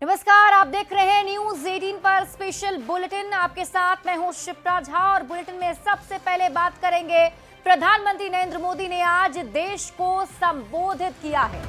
नमस्कार, आप देख रहे हैं न्यूज 18 पर स्पेशल बुलेटिन। आपके साथ मैं हूं शिप्रा झा और बुलेटिन में सबसे पहले बात करेंगे। प्रधानमंत्री नरेंद्र मोदी ने आज देश को संबोधित किया है।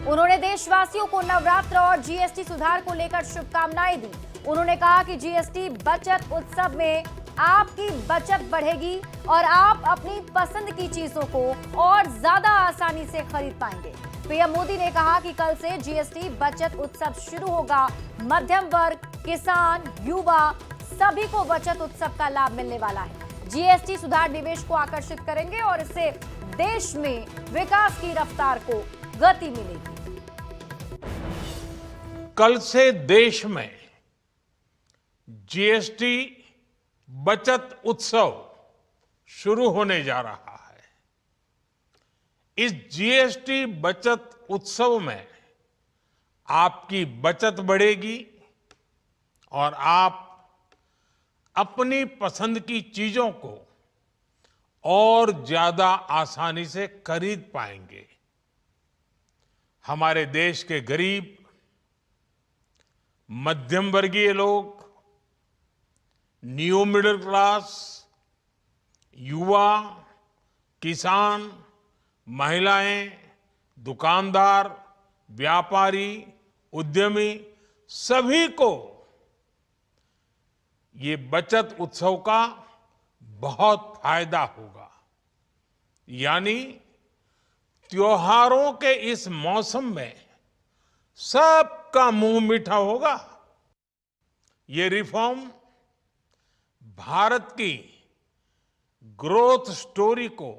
उन्होंने देशवासियों को नवरात्र और जीएसटी सुधार को लेकर शुभकामनाएं दी। उन्होंने कहा कि जीएसटी बचत उत्सव में आपकी बचत बढ़ेगी और आप अपनी पसंद की चीजों को और ज्यादा आसानी से खरीद पाएंगे। पीएम मोदी ने कहा कि कल से जीएसटी बचत उत्सव शुरू होगा। मध्यम वर्ग, किसान, युवा सभी को बचत उत्सव का लाभ मिलने वाला है। जीएसटी सुधार निवेश को आकर्षित करेंगे और इससे देश में विकास की रफ्तार को गति मिलेगी। कल से देश में जीएसटी बचत उत्सव शुरू होने जा रहा है। इस जीएसटी बचत उत्सव में आपकी बचत बढ़ेगी और आप अपनी पसंद की चीजों को और ज्यादा आसानी से खरीद पाएंगे। हमारे देश के गरीब, मध्यम वर्गीय लोग, न्यू मिडिल क्लास, युवा, किसान, महिलाएं, दुकानदार, व्यापारी, उद्यमी सभी को ये बचत उत्सव का बहुत फायदा होगा। यानी त्योहारों के इस मौसम में सबका मुंह मीठा होगा। ये रिफॉर्म भारत की ग्रोथ स्टोरी को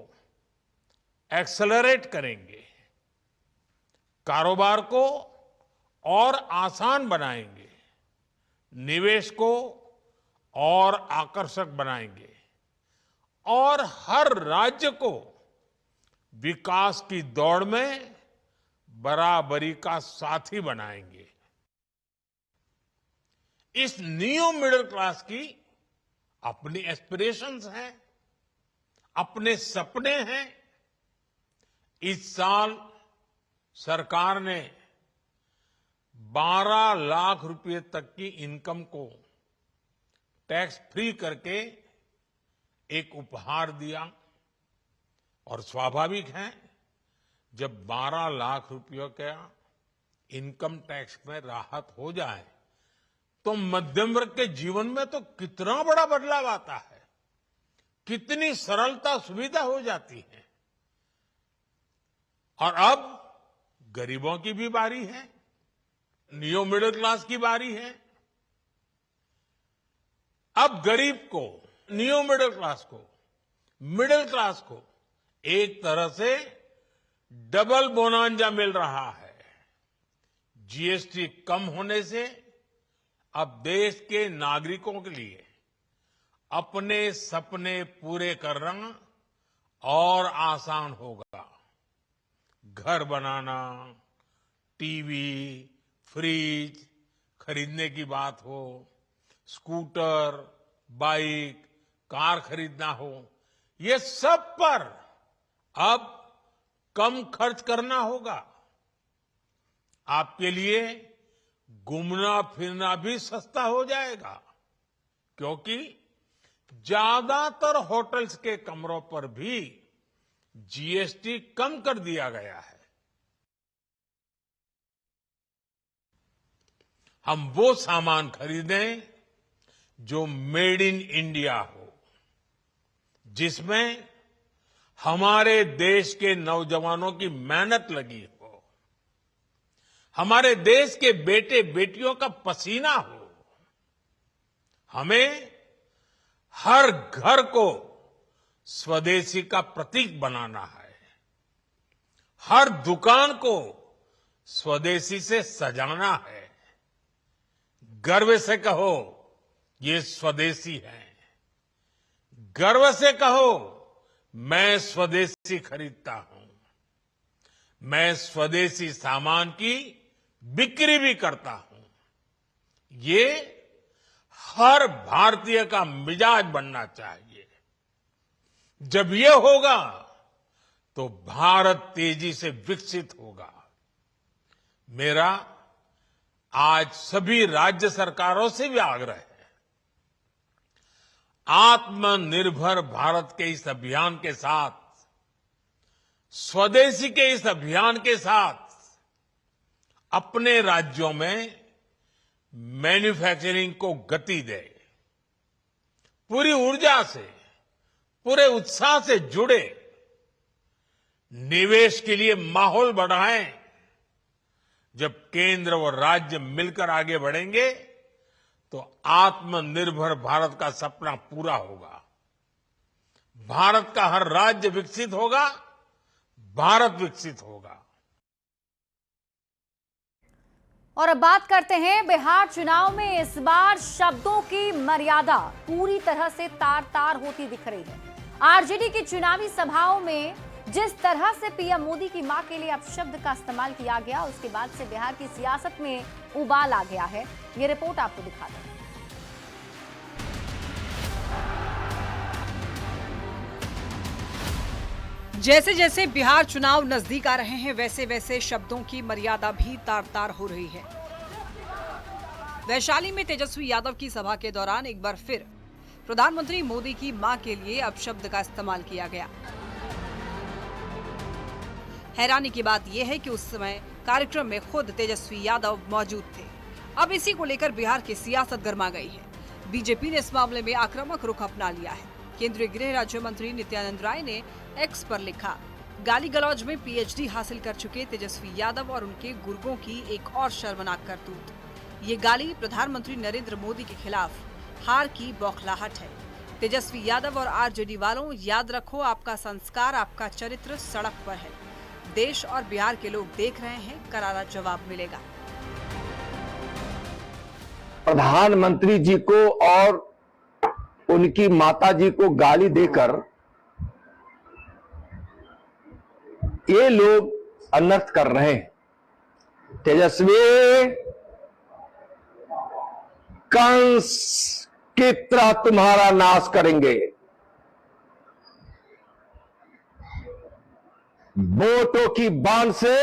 एक्सेलरेट करेंगे, कारोबार को और आसान बनाएंगे, निवेश को और आकर्षक बनाएंगे और हर राज्य को विकास की दौड़ में बराबरी का साथी बनाएंगे। इस न्यू मिडिल क्लास की अपनी एस्पिरेशंस हैं, अपने सपने हैं। इस साल सरकार ने 12 लाख रुपए तक की इनकम को टैक्स फ्री करके एक उपहार दिया और स्वाभाविक है, जब 12 लाख रुपयों का इनकम टैक्स में राहत हो जाए तो मध्यम वर्ग के जीवन में तो कितना बड़ा बदलाव आता है, कितनी सरलता सुविधा हो जाती है। और अब गरीबों की भी बारी है, न्यू मिडिल क्लास की बारी है। अब गरीब को, न्यू मिडिल क्लास को एक तरह से डबल बोनांजा मिल रहा है। जीएसटी कम होने से अब देश के नागरिकों के लिए अपने सपने पूरे करना और आसान होगा। घर बनाना, टीवी, फ्रिज खरीदने की बात हो, स्कूटर, बाइक, कार खरीदना हो, ये सब पर अब कम खर्च करना होगा। आपके लिए घूमना फिरना भी सस्ता हो जाएगा, क्योंकि ज्यादातर होटल्स के कमरों पर भी जीएसटी कम कर दिया गया है। हम वो सामान खरीदें जो मेड इन इंडिया हो, जिसमें हमारे देश के नौजवानों की मेहनत लगी हो, हमारे देश के बेटे बेटियों का पसीना हो। हमें हर घर को स्वदेशी का प्रतीक बनाना है, हर दुकान को स्वदेशी से सजाना है। गर्व से कहो ये स्वदेशी है, गर्व से कहो मैं स्वदेशी खरीदता हूं, मैं स्वदेशी सामान की बिक्री भी करता हूं। ये हर भारतीय का मिजाज बनना चाहिए। जब ये होगा तो भारत तेजी से विकसित होगा। मेरा आज सभी राज्य सरकारों से भी आग्रह है, आत्मनिर्भर भारत के इस अभियान के साथ, स्वदेशी के इस अभियान के साथ अपने राज्यों में मैन्युफैक्चरिंग को गति दे, पूरी ऊर्जा से, पूरे उत्साह से जुड़े, निवेश के लिए माहौल बढ़ाएं। जब केंद्र और राज्य मिलकर आगे बढ़ेंगे तो आत्मनिर्भर भारत का सपना पूरा होगा, भारत का हर राज्य विकसित होगा, भारत विकसित होगा। और अब बात करते हैं बिहार चुनाव में। इस बार शब्दों की मर्यादा पूरी तरह से तार तार होती दिख रही है। आरजेडी की चुनावी सभाओं में जिस तरह से पीएम मोदी की मां के लिए अपशब्द का इस्तेमाल किया गया, उसके बाद से बिहार की सियासत में उबाल आ गया है। ये रिपोर्ट आपको दिखाते हैं। जैसे जैसे बिहार चुनाव नजदीक आ रहे हैं, वैसे वैसे शब्दों की मर्यादा भी तार तार हो रही है। वैशाली में तेजस्वी यादव की सभा के दौरान एक बार फिर प्रधानमंत्री मोदी की मां के लिए अपशब्द का इस्तेमाल किया गया। हैरानी की बात यह है कि उस समय कार्यक्रम में खुद तेजस्वी यादव मौजूद थे। अब इसी को लेकर बिहार की सियासत गर्मा गई है। बीजेपी ने इस मामले में आक्रामक रुख अपना लिया है। केंद्रीय गृह राज्य मंत्री नित्यानंद राय ने एक्स पर लिखा, गाली गलौज में पीएचडी हासिल कर चुके तेजस्वी यादव और उनके गुर्गों की एक और शर्मनाक करतूत। ये गाली प्रधानमंत्री नरेंद्र मोदी के खिलाफ हार की बौखलाहट है। तेजस्वी यादव और आरजेडी वालों, याद रखो आपका संस्कार, आपका चरित्र सड़क पर है। देश और बिहार के लोग देख रहे हैं, करारा जवाब मिलेगा। प्रधानमंत्री जी को और उनकी माता जी को गाली देकर ये लोग अनर्थ कर रहे हैं। तेजस्वी, कंस की तरह तुम्हारा नाश करेंगे। वोटों की बाण से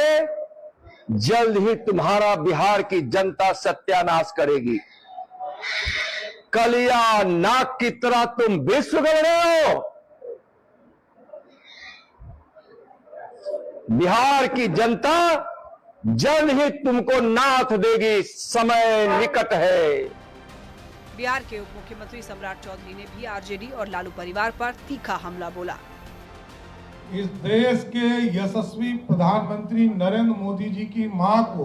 जल्द ही तुम्हारा बिहार की जनता सत्यानाश करेगी। कलिया नाक की तरह तुम विश्व गढ़ रहे हो। बिहार की जनता जल्द ही तुमको नाथ देगी, समय निकट है। बिहार के उप मुख्यमंत्री सम्राट चौधरी ने भी आरजेडी और लालू परिवार पर तीखा हमला बोला। इस देश के यशस्वी प्रधानमंत्री नरेंद्र मोदी जी की मां को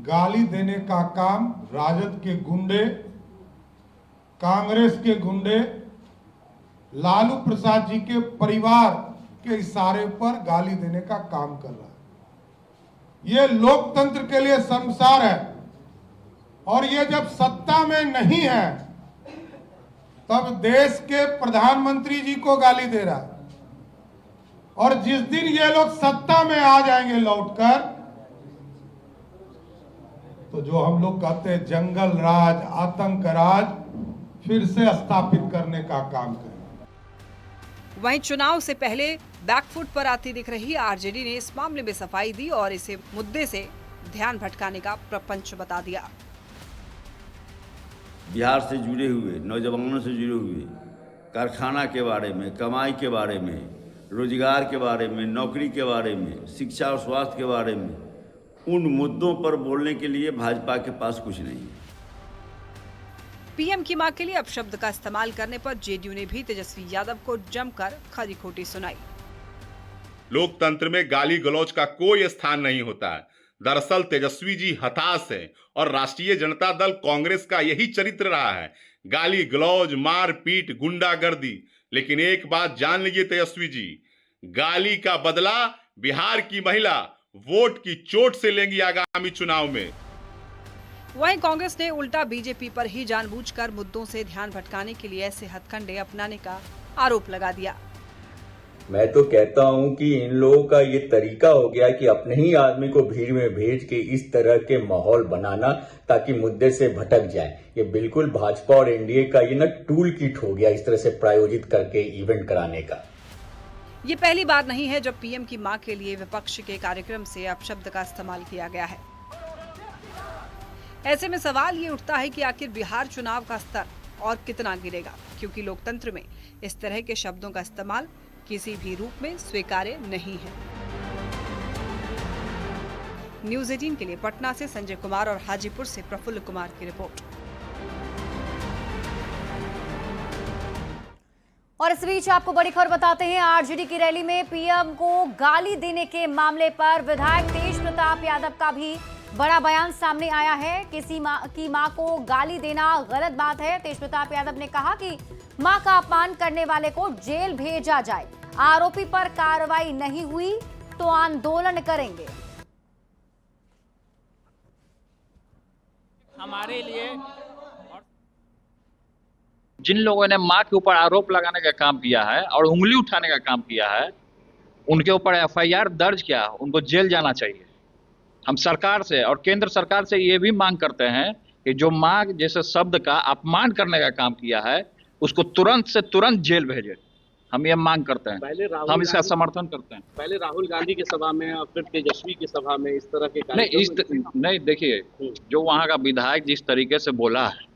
गाली देने का काम राजद के गुंडे, कांग्रेस के गुंडे, लालू प्रसाद जी के परिवार के इशारे पर गाली देने का काम कर रहा है। ये लोकतंत्र के लिए शर्मसार है। और ये जब सत्ता में नहीं है तब देश के प्रधानमंत्री जी को गाली दे रहा है। और जिस दिन ये लोग सत्ता में आ जाएंगे लौटकर, तो जो हम लोग कहते हैं जंगल राज, आतंक राज फिर से स्थापित करने का काम करें। वहीं चुनाव से पहले बैकफुट पर आती दिख रही आरजेडी ने इस मामले में सफाई दी और इसे मुद्दे से ध्यान भटकाने का प्रपंच बता दिया। बिहार से जुड़े हुए, नौजवानों से जुड़े हुए, कारखाना के बारे में, कमाई के बारे में, रोजगार के बारे में, नौकरी के बारे में, शिक्षा और स्वास्थ्य के बारे में, उन मुद्दों पर बोलने के लिए भाजपा के पास कुछ नहीं है। पीएम की मां के लिए अपशब्द का इस्तेमाल करने पर जेडीयू ने भी तेजस्वी यादव को जमकर खरी खोटी सुनाई। लोकतंत्र में गाली गलौज का कोई स्थान नहीं होता है। दरअसल तेजस्वी जी हताश है और राष्ट्रीय जनता दल कांग्रेस का यही चरित्र रहा है, गाली गलौज, मार पीट, गुंडागर्दी। लेकिन एक बात जान लीजिए तेजस्वी जी, गाली का बदला बिहार की महिला वोट की चोट से लेंगी आगामी चुनाव में। वहीं कांग्रेस ने उल्टा बीजेपी पर ही जानबूझकर मुद्दों से ध्यान भटकाने के लिए ऐसे हथकंडे अपनाने का आरोप लगा दिया। मैं तो कहता हूं कि इन लोगों का ये तरीका हो गया कि अपने ही आदमी को भीड़ में भेज के इस तरह के माहौल बनाना ताकि मुद्दे से भटक जाए। ये बिल्कुल भाजपा और एनडीए का ये टूल किट हो गया इस तरह से प्रायोजित करके इवेंट कराने का। ये पहली बार नहीं है जब पीएम की मां के लिए विपक्ष के कार्यक्रम से अपशब्द का इस्तेमाल किया गया है। ऐसे में सवाल ये उठता है कि आखिर बिहार चुनाव का स्तर और कितना गिरेगा, क्योंकि लोकतंत्र में इस तरह के शब्दों का इस्तेमाल किसी भी रूप में स्वीकार्य नहीं है। न्यूज़ 18 के लिए पटना से संजय कुमार और हाजीपुर से प्रफुल्ल कुमार की रिपोर्ट। और इस बीच आपको बड़ी खबर बताते हैं, आरजेडी की रैली में पीएम को गाली देने के मामले पर विधायक तेज प्रताप यादव का भी बड़ा बयान सामने आया है। किसी की मां को गाली देना गलत बात है। तेज प्रताप यादव ने कहा कि मां का अपमान करने वाले को जेल भेजा जाए, आरोपी पर कार्रवाई नहीं हुई तो आंदोलन करेंगे। हमारे लिए जिन लोगों ने मां के ऊपर आरोप लगाने का काम किया है और उंगली उठाने का काम किया है, उनके ऊपर एफआईआर दर्ज किया, उनको जेल जाना चाहिए। हम सरकार से और केंद्र सरकार से ये भी मांग करते हैं कि जो मां जैसे शब्द का अपमान करने का काम किया है, उसको तुरंत से तुरंत जेल भेजे। हम ये मांग करते हैं, हम इसका समर्थन करते हैं। पहले राहुल गांधी की सभा में और फिर तेजस्वी की सभा में इस तरह के नहीं, देखिए, जो वहाँ का विधायक जिस तरीके से बोला है,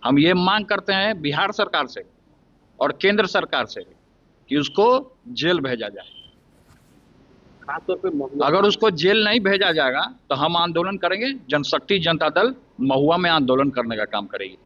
हम ये मांग करते हैं बिहार सरकार से और केंद्र सरकार से कि उसको जेल भेजा जाए। खासतौर पे अगर उसको जेल नहीं भेजा जाएगा तो हम आंदोलन करेंगे। जनशक्ति जनता दल महुआ में आंदोलन करने का काम करेगी।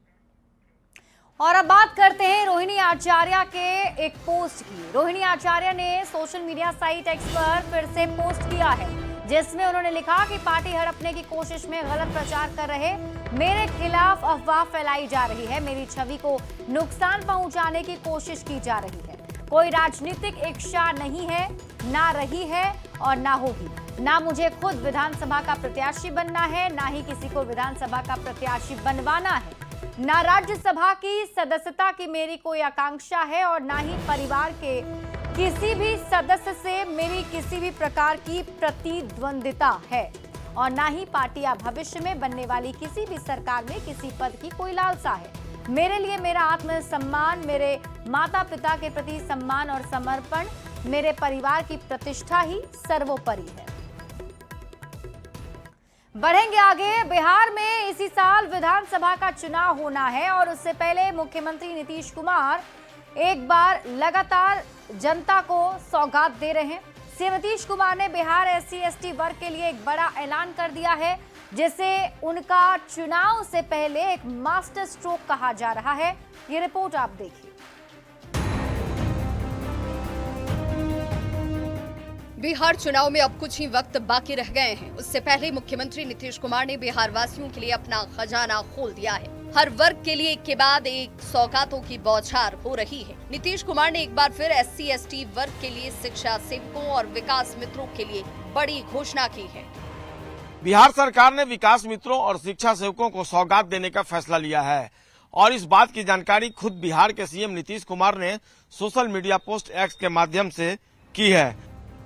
और अब बात करते हैं रोहिणी आचार्य के एक पोस्ट की। रोहिणी आचार्य ने सोशल मीडिया साइट एक्स पर फिर से पोस्ट किया है, जिसमें उन्होंने लिखा कि पार्टी हड़पने की कोशिश में गलत प्रचार कर रहे मेरे खिलाफ अफवाह फैलाई जा रही है, मेरी छवि को नुकसान पहुंचाने की कोशिश की जा रही है। कोई राजनीतिक इच्छा नहीं है, ना रही है और ना होगी। ना मुझे खुद विधानसभा का प्रत्याशी बनना है, ना ही किसी को विधानसभा का प्रत्याशी बनवाना है। ना राज्यसभा की सदस्यता की मेरी कोई आकांक्षा है और ना ही परिवार के किसी भी सदस्य से मेरी किसी भी प्रकार की प्रतिद्वंदिता है और ना ही पार्टी या भविष्य में बनने वाली किसी भी सरकार में किसी पद की कोई लालसा है। मेरे लिए मेरा आत्मसम्मान, मेरे माता पिता के प्रति सम्मान और समर्पण, मेरे परिवार की प्रतिष्ठा ही सर्वोपरि है। बढ़ेंगे आगे। बिहार में इसी साल विधानसभा का चुनाव होना है और उससे पहले मुख्यमंत्री नीतीश कुमार एक बार लगातार जनता को सौगात दे रहे हैं। सीएम नीतीश कुमार ने बिहार SC/ST वर्ग के लिए एक बड़ा ऐलान कर दिया है, जिसे उनका चुनाव से पहले एक मास्टर स्ट्रोक कहा जा रहा है। ये रिपोर्ट आप देखिए। बिहार चुनाव में अब कुछ ही वक्त बाकी रह गए हैं। उससे पहले मुख्यमंत्री नीतीश कुमार ने बिहार वासियों के लिए अपना खजाना खोल दिया है। हर वर्ग के लिए एक के बाद एक सौगातों की बौछार हो रही है। नीतीश कुमार ने एक बार फिर SC/ST वर्ग के लिए शिक्षा सेवकों और विकास मित्रों के लिए बड़ी घोषणा की है। बिहार सरकार ने विकास मित्रों और शिक्षा सेवकों को सौगात देने का फैसला लिया है और इस बात की जानकारी खुद बिहार के सीएम नीतीश कुमार ने सोशल मीडिया पोस्ट एक्स के माध्यम से की है।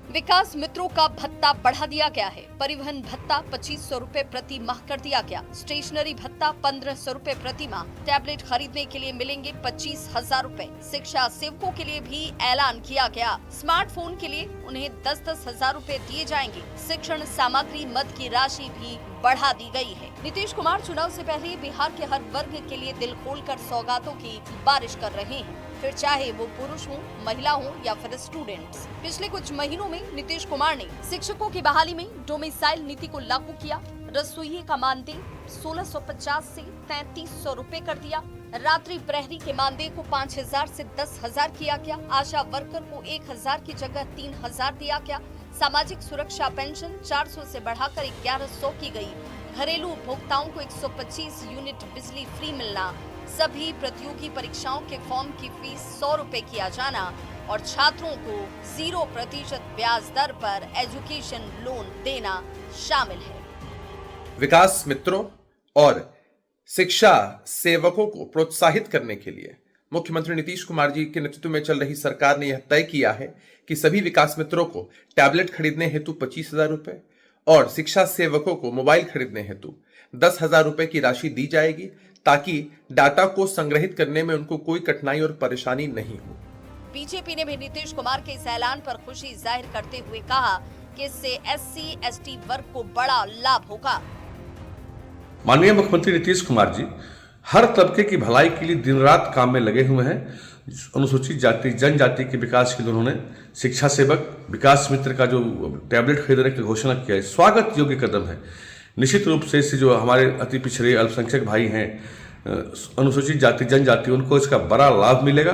विकास मित्रों का भत्ता बढ़ा दिया गया है। परिवहन भत्ता 2500 रूपए प्रति माह कर दिया गया। स्टेशनरी भत्ता 1500 रूपए प्रति माह। टैबलेट खरीदने के लिए मिलेंगे 25,000 रूपए। शिक्षा सेवकों के लिए भी ऐलान किया गया। स्मार्टफोन के लिए उन्हें 10-10 हजार रूपए दिए जाएंगे। शिक्षण सामग्री मद की राशि भी बढ़ा दी गई है। नीतीश कुमार चुनाव से पहले बिहार के हर वर्ग के लिए दिल खोलकर सौगातों की बारिश कर रहे हैं, फिर चाहे वो पुरुष हो, महिला हो या फिर स्टूडेंट्स। पिछले कुछ महीनों में नीतीश कुमार ने शिक्षकों की बहाली में डोमिसाइल नीति को लागू किया। रसोई का मानदेय 1650 से 3300 रूपए कर दिया। रात्रि प्रहरी के मानदेय को 5000 से 10,000 किया गया। आशा वर्कर को 1000 की जगह 3000 दिया गया। सामाजिक सुरक्षा पेंशन 400 से बढ़ाकर 1100 की गई। घरेलू उपभोक्ताओं को 125 यूनिट बिजली फ्री मिलना। सभी प्रतियोगी परीक्षाओं के फॉर्म की फीस 100 रूपए किया जाना और छात्रों को 0% ब्याज दर पर एजुकेशन लोन देना शामिल है। विकास मित्रों और शिक्षा सेवकों को प्रोत्साहित करने के लिए मुख्यमंत्री नीतीश कुमार जी के नेतृत्व में चल रही सरकार ने यह तय किया है कि सभी विकास मित्रों को टैबलेट खरीदने हेतु 25,000 रुपए और शिक्षा सेवकों को मोबाइल खरीदने हेतु 10,000 रुपए की राशि दी जाएगी, ताकि डाटा को संग्रहित करने में उनको कोई कठिनाई और परेशानी नहीं हो। बीजेपी ने भी नीतीश कुमार के इस ऐलान पर खुशी जाहिर करते हुए कहा कि इससे SC/ST वर्ग को बड़ा लाभ होगा। माननीय मुख्यमंत्री नीतीश कुमार जी हर तबके की भलाई के लिए दिन रात काम में लगे हुए हैं। अनुसूचित जाति जनजाति के विकास के लिए उन्होंने शिक्षा सेवक विकास मित्र का जो टैबलेट खरीदने की घोषणा किया है, स्वागत योग्य कदम है। निश्चित रूप से इससे जो हमारे अति पिछड़े अल्पसंख्यक भाई हैं, अनुसूचित जाति जनजाति, उनको इसका बड़ा लाभ मिलेगा।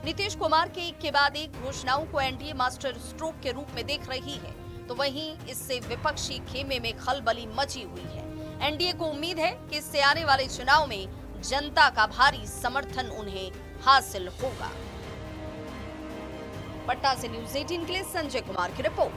नीतीश कुमार के एक के बाद एक घोषणाओं को एनडीए मास्टर स्ट्रोक के रूप में देख रही है, तो वहीं इससे विपक्षी खेमे में खलबली मची हुई है। एनडीए को उम्मीद है कि इससे आने वाले चुनाव में जनता का भारी समर्थन उन्हें हासिल होगा। पटना से न्यूज़ 18 के लिए संजय कुमार की रिपोर्ट।